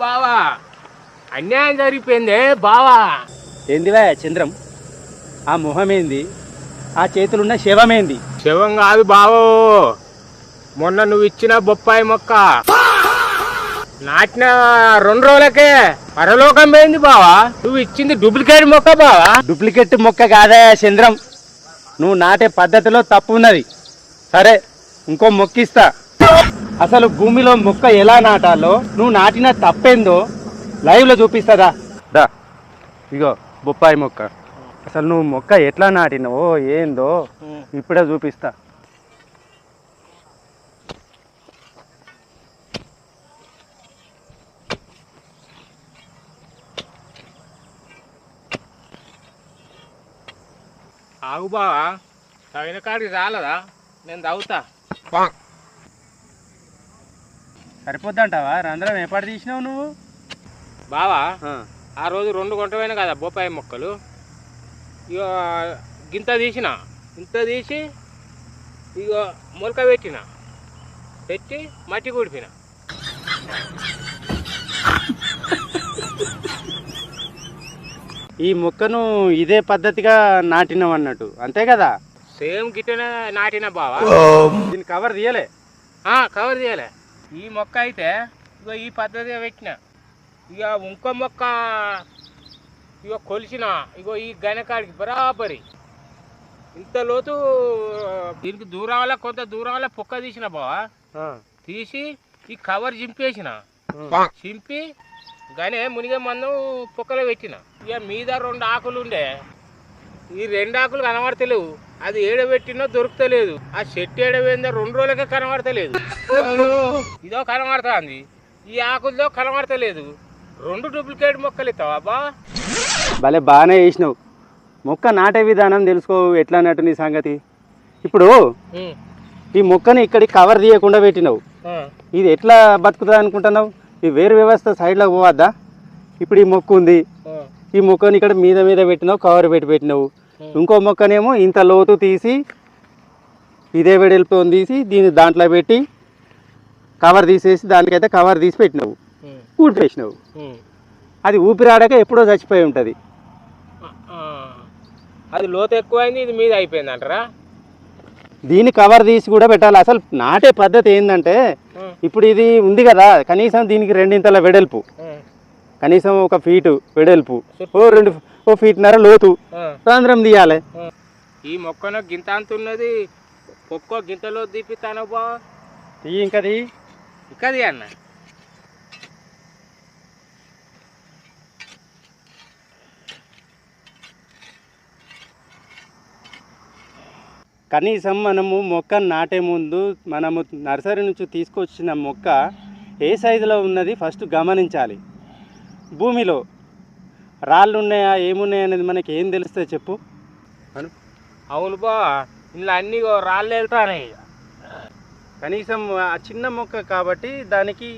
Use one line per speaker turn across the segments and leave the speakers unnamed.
బావా అన్యాయం జరిగిపోయిందే బావా.
ఏందివా చంద్రం, ఆ మొహమేంది, ఆ చేతులున్న శవమేంది?
శవం కాదు బావో, మొన్న నువ్వు ఇచ్చిన బొప్పాయి మొక్క నాటిన 2 రోజులకే పరలోకం పోయింది బావా. నువ్వు ఇచ్చింది డూప్లికేట్ మొక్క బావా.
డూప్లికేట్ మొక్క కాదా చంద్రం, నువ్వు నాటే పద్ధతిలో తప్పు ఉన్నది. సరే, ఇంకో మొక్కిస్తా. అసలు భూమిలో మొక్క ఎలా నాటాలో, నువ్వు నాటిన తప్పేందో లైవ్లో చూపిస్తుందా? దా, ఇగో బొప్పాయి మొక్క. అసలు నువ్వు మొక్క ఎట్లా నాటినవో ఏందో ఇప్పుడే చూపిస్తా.
ఆగు బావా, తగిన కాడికి రాలదా? నేను తాగుతా.
సరిపోద్దంటావా? రంధ్రం ఎప్పటి తీసినావు నువ్వు?
బావా ఆ రోజు 2 గంటలైనా కదా బొప్పాయి మొక్కలు. ఇక గింత తీసిన, ఇంత తీసి ఇక మొలక పెట్టి మట్టి కూడిపిన.
ఈ మొక్కను ఇదే పద్ధతిగా నాటినావు అన్నట్టు, అంతే కదా?
సేమ్ గిట్టనే నాటిన బావా.
దీన్ని కవర్ తీయలే?
కవర్ తీయలే. ఈ మొక్క అయితే ఇగో ఈ పద్ధతిగా పెట్టిన. ఇక ఇంకో మొక్క ఇగో కొలిసిన, ఇగో ఈ గనకాడికి బరాబరి ఇంత లోతు. దీనికి దూరం వల్ల కొంత దూరం వల్ల పొక్క తీసిన బావా. తీసి ఈ కవర్ చింపేసిన, చింపి గనే మునిగే మందం పొక్కలో పెట్టిన. ఇక మీద 2 ఆకులు ఉండే, ఈ 2 ఆకులు కనబడతలేవు. అది ఏడబెట్టినో దొరుకుతలేదు. ఆ చెట్టు ఏడబోయిందో 2 రోజులకే కనబడతలేదు. ఇదో కనబడుతుంది, ఈ ఆకులతో కనబడతలేదు. 2 డూప్లికేట్ మొక్కలు ఇస్తావా బా?
భలే బాగానే వేసినావు. మొక్క నాటే విధానం తెలుసుకో ఎట్లా అన్నట్టు నీ సంగతి. ఇప్పుడు ఈ మొక్కని ఇక్కడికి కవర్ తీయకుండా పెట్టినావు, ఇది ఎట్లా బతుకుతుంది అనుకుంటున్నావు? ఈ వేరు వ్యవస్థ సైడ్లో పోవద్దా? ఇప్పుడు ఈ మొక్క ఉంది, ఈ మొక్కని ఇక్కడ మీద పెట్టినావు, కవర్ పెట్టినావు. ఇంకో మొక్కనేమో ఇంత లోతు తీసి ఇదే వెడల్పు తీసి దీన్ని దాంట్లో పెట్టి కవర్ తీసేసి దానికైతే కవర్ తీసి పెట్టినావు, ఊడిపేసినావు. అది ఊపిరాడక ఎప్పుడో చచ్చిపోయి ఉంటుంది.
అది లోతు ఎక్కువైంది, ఇది మీద అయిపోయింది అంటారా?
దీన్ని కవర్ తీసి కూడా పెట్టాలి. అసలు నాటే పద్ధతి ఏంటంటే, ఇప్పుడు ఇది ఉంది కదా, కనీసం దీనికి 2 ఇంతల వెడల్పు, కనీసం 1 ఫీటు వెడల్పు, ఓ ఫీట్న్నర లోతు రంధ్రం తీయాలి.
ఈ మొక్కను గింత అంత ఉన్నది, ఒక్కో గింతలో తీపిస్తాను బా.
ఇంకది
అన్న
కనీసం మనము మొక్క నాటే ముందు మనము నర్సరీ నుంచి తీసుకొచ్చిన మొక్క ఏ సైజులో ఉన్నది ఫస్ట్ గమనించాలి. భూమిలో రాళ్ళు ఉన్నాయా ఏమున్నాయా అనేది మనకి ఏం తెలుస్తుంది చెప్పు?
అవును బా, ఇందులో అన్నీ రాళ్ళు వెళ్తానే.
కనీసం ఆ చిన్న మొక్క కాబట్టి దానికి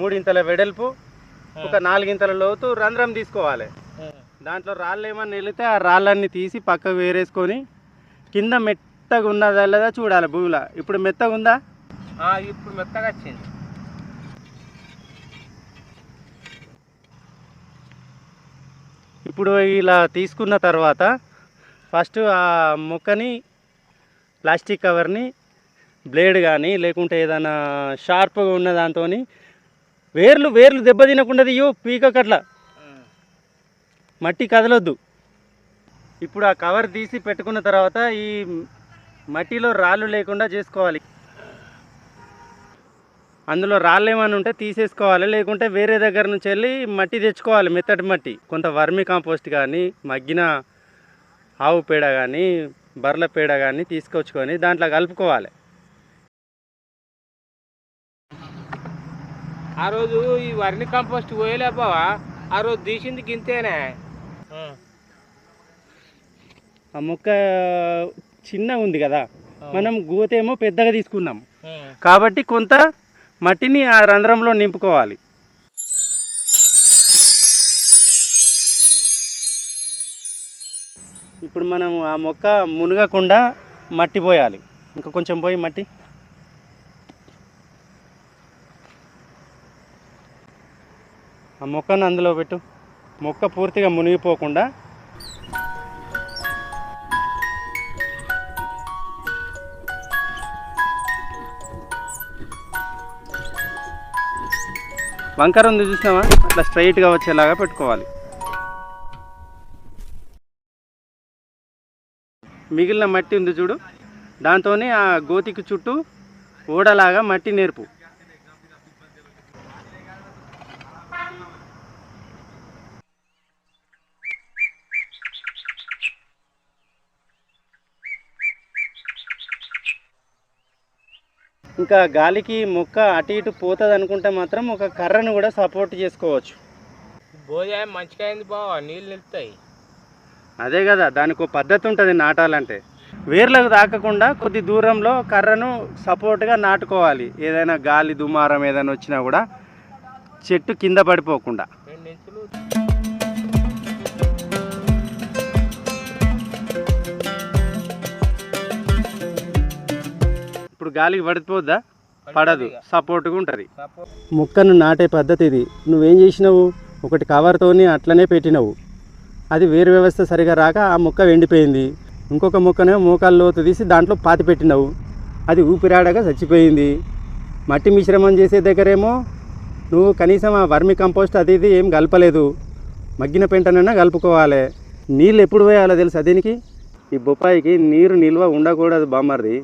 3 ఇంతల వెడల్పు, 4 ఇంతల లోతు రంధ్రం తీసుకోవాలి. దాంట్లో రాళ్ళు ఏమన్నా వెళితే ఆ రాళ్ళన్నీ తీసి పక్కకు వేరేసుకొని కింద మెత్తగా ఉన్నదా లేదా చూడాలి భూమిలో. ఇప్పుడు మెత్తగా ఉందా?
ఇప్పుడు మెత్తగా వచ్చింది.
ఇప్పుడు ఇలా తీసుకున్న తర్వాత ఫస్ట్ ఆ మొక్కని ప్లాస్టిక్ కవర్ని బ్లేడ్ కానీ లేకుంటే ఏదైనా షార్ప్గా ఉన్న దాంతో వేర్లు దెబ్బ తినకుండా తీయో, పీకకట్లా మట్టి కదలొద్దు. ఇప్పుడు ఆ కవర్ తీసి పెట్టుకున్న తర్వాత ఈ మట్టిలో రాళ్ళు లేకుండా చేసుకోవాలి. అందులో రాళ్ళు ఏమైనా ఉంటే తీసేసుకోవాలి, లేకుంటే వేరే దగ్గర నుంచి వెళ్ళి మట్టి తెచ్చుకోవాలి, మెత్తటి మట్టి. కొంత వర్మి కాంపోస్ట్ కానీ, మగ్గిన ఆవు పేడ కానీ, బర్రెల పేడ కానీ తీసుకొచ్చుకొని దాంట్లో కలుపుకోవాలి.
ఆ రోజు ఈ వర్మి కాంపోస్ట్ పోయలే బావా, ఆ రోజు తీసింది గింతేనే.
ఆ మొక్క చిన్న ఉంది కదా, మనం గోతేమో పెద్దగా తీసుకున్నాం కాబట్టి కొంత మట్టిని ఆ రంధ్రంలో నింపుకోవాలి. ఇప్పుడు మనం ఆ మొక్క మునగకుండా మట్టి పోయాలి. ఇంకా కొంచెం పోయి మట్టి. ఆ మొక్కను అందులో పెట్టు. మొక్క పూర్తిగా మునిగిపోకుండా. వంకర ఉంది చూసినావా, అట్లా స్ట్రైట్గా వచ్చేలాగా పెట్టుకోవాలి. మిగిలిన మట్టి ఉంది చూడు, దాంతో ఆ గోతికి చుట్టూ ఓడలాగా మట్టి నేర్పు. ఇంకా గాలికి మొక్క అటు ఇటు పోతుంది అనుకుంటే మాత్రం ఒక కర్రను కూడా సపోర్ట్ చేసుకోవచ్చు.
భోజనం మంచిగా అయింది బావా, నీళ్ళు నిలుస్తాయి.
అదే కదా, దానికి ఒక పద్ధతి ఉంటుంది నాటాలంటే. వేర్లకు తాకకుండా కొద్ది దూరంలో కర్రను సపోర్ట్గా నాటుకోవాలి. ఏదైనా గాలి దుమారం ఏదైనా వచ్చినా కూడా చెట్టు కింద పడిపోకుండా. ఇప్పుడు గాలికి పడిపోద్దా? పడదు, సపోర్ట్గా ఉంటుంది. మొక్కను నాటే పద్ధతి ఇది. నువ్వేం చేసినావు, ఒకటి కవర్తోని అట్లనే పెట్టినావు. అది వేరు వ్యవస్థ సరిగా రాక ఆ మొక్క ఎండిపోయింది. ఇంకొక మొక్కనే మోకాలు లోతు తీసి దాంట్లో పాతి పెట్టినావు. అది ఊపిరాడగా చచ్చిపోయింది. మట్టి మిశ్రమం చేసే దగ్గరేమో నువ్వు కనీసం ఆ వర్మి కంపోస్ట్ అది ఇది ఏం కలపలేదు. మగ్గిన పెంటనైనా కలుపుకోవాలి. నీళ్ళు ఎప్పుడు పోయాలో తెలుసా దీనికి? ఈ బొప్పాయికి నీరు నిల్వ ఉండకూడదు బామ్మర్ది.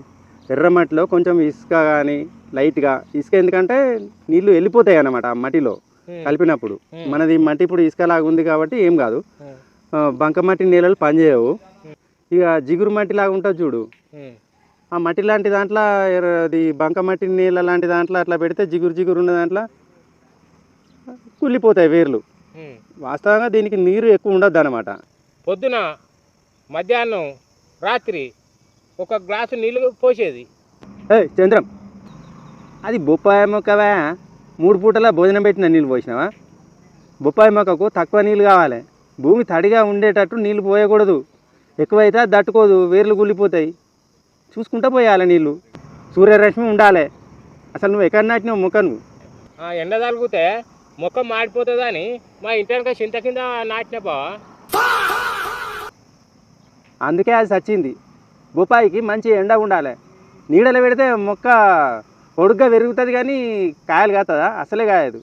ఎర్రమట్టిలో కొంచెం ఇసుక కానీ లైట్గా ఇసుక, ఎందుకంటే నీళ్ళు వెళ్ళిపోతాయి అన్నమాట ఆ మట్టిలో కలిపినప్పుడు. మనది మట్టి ఇప్పుడు ఇసుకలాగా ఉంది కాబట్టి ఏం కాదు. బంకమట్టి నీళ్ళలు పనిచేయవు. ఇక జిగురు మట్టి లాగా ఉంటుంది చూడు, ఆ మట్టి లాంటి దాంట్లో అది బంకమట్టి నీళ్ళ లాంటి దాంట్లో అట్లా పెడితే జిగురు జిగురు ఉన్న దాంట్లో కుళ్ళిపోతాయి వేర్లు. వాస్తవంగా దీనికి నీరు ఎక్కువ ఉండద్దు అనమాట.
పొద్దున మధ్యాహ్నం రాత్రి ఒక గ్లాసు నీళ్ళు పోసేది.
చంద్రం, అది బొప్పాయి మొక్కవా? 3 పూటలా భోజనం పెట్టిన నీళ్ళు పోసినావా? బొప్పాయి మొక్కకు తక్కువ నీళ్ళు కావాలి. భూమి తడిగా ఉండేటట్టు నీళ్ళు పోయకూడదు. ఎక్కువైతే అది తట్టుకోదు, వేర్లు గుళ్ళిపోతాయి. చూసుకుంటూ పోయాలి నీళ్ళు. సూర్యరశ్మి ఉండాలి. అసలు నువ్వు ఎక్కడ నాటినావు మొక్క? నువ్వు
ఎండ తగిలితే మొక్క మాడిపోతుంది అని మా ఇంటి చింత కింద నాటిన బావా.
అందుకే అది చచ్చింది. బొప్పాయికి మంచి ఎండ ఉండాలి. నీడలో పెడితే మొక్క పొడుగ్గా పెరుగుతుంది కానీ కాయలు కాస్తుందా? అసలే కాయదు.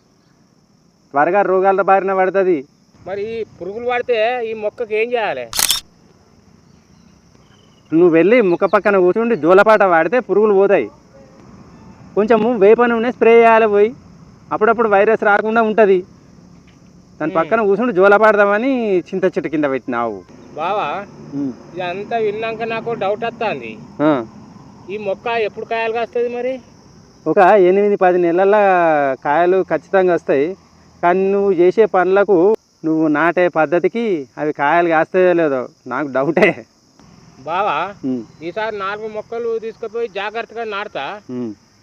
త్వరగా రోగాల బారిన పడుతుంది.
మరి పురుగులు పడితే ఈ మొక్కకి ఏం చేయాలి?
నువ్వు వెళ్ళి ముక్క పక్కన కూర్చుండి జోలపాట వాడితే పురుగులు పోతాయి. కొంచెము వేప నూనె స్ప్రే చేయాలి పోయి, అప్పుడప్పుడు వైరస్ రాకుండా ఉంటుంది. దాని పక్కన కూర్చుండి జోలపాడదామని చింత చెట్టు కింద పెట్టినావు
బావా. ఇదంతా విన్నాక నాకు డౌట్ వస్తుంది, ఈ మొక్క ఎప్పుడు కాయలు కాస్తుంది? మరి
ఒక 8-10 నెలల కాయలు ఖచ్చితంగా వస్తాయి. కానీ నువ్వు చేసే పనులకు, నువ్వు నాటే పద్ధతికి అవి కాయలు కాస్తాయో లేదో నాకు డౌటే
బావా. ఈసారి 4 మొక్కలు తీసుకుపోయి జాగ్రత్తగా నాటుతా.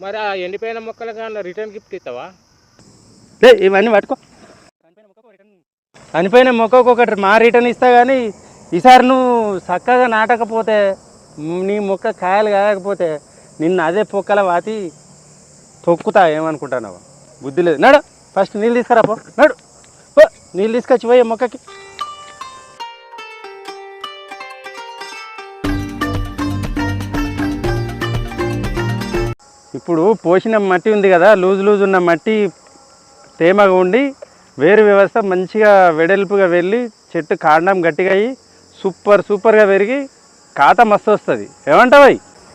మరి ఆ ఎండిపోయిన మొక్కలకు రిటర్న్ గిఫ్ట్ ఇస్తావా?
ఇవన్నీ పట్టుకో. చనిపోయిన మొక్కకు ఒకటి మా రిటర్న్ ఇస్తా. కానీ ఈసారి నువ్వు చక్కగా నాటకపోతే, నీ మొక్క కాయలు కాయకపోతే నిన్ను అదే పొక్కల వాతి తొక్కుతా. ఏమనుకుంటున్నావు? బుద్ధి లేదు. నడు, ఫస్ట్ నీళ్ళు తీసుకురా పో. నడు, నీళ్ళు తీసుకొచ్చి పోయే మొక్కకి. ఇప్పుడు పోసిన మట్టి ఉంది కదా, లూజ్ ఉన్న మట్టి తేమగా ఉండి వేరు వ్యవస్థ మంచిగా వెడల్పుగా వెళ్ళి చెట్టు కాండం గట్టిగా అయ్యి సూపర్గా పెరిగి కాత మస్తు వస్తుంది. ఏమంటావు?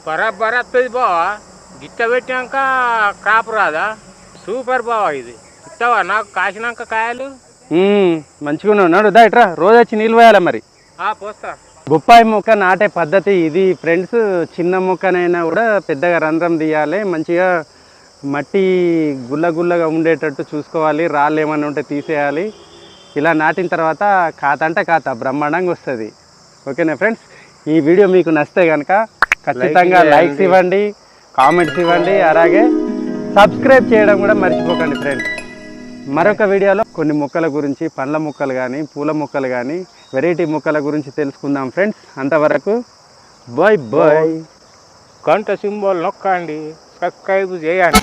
బరాబర్ వస్తుంది బావా. గిట్ట పెట్టినాక క్రాప్ రాదా? సూపర్ బావా. ఇది ఇస్తావా నాకు కాసినాక కాయలు?
మంచిగా ఉన్నావు. నడు దా ఇట్రా, రోజు వచ్చి నీళ్ళు పోయాలి. మరి
పోస్తా.
బొప్పాయి మొక్క నాటే పద్ధతి ఇది ఫ్రెండ్స్. చిన్న మొక్కనైనా కూడా పెద్దగా రంధ్రం తీయాలి. మంచిగా మట్టి గుల్లగా ఉండేటట్టు చూసుకోవాలి. రాళ్ళు ఏమైనా ఉంటే తీసేయాలి. ఇలా నాటిన తర్వాత కాత బ్రహ్మాండంగా వస్తుంది. ఓకేనా ఫ్రెండ్స్? ఈ వీడియో మీకు నచ్చితే కనుక ఖచ్చితంగా లైక్స్ ఇవ్వండి, కామెంట్స్ ఇవ్వండి, అలాగే సబ్స్క్రైబ్ చేయడం కూడా మర్చిపోకండి ఫ్రెండ్స్. మరొక వీడియోలో కొన్ని మొక్కల గురించి, పండ్ల మొక్కలు కానీ, పూల మొక్కలు కానీ, వెరైటీ మొక్కల గురించి తెలుసుకుందాం ఫ్రెండ్స్. అంతవరకు బాయ్. గంట సింబల్ నొక్కండి, సబ్స్క్రైబ్ చేయండి.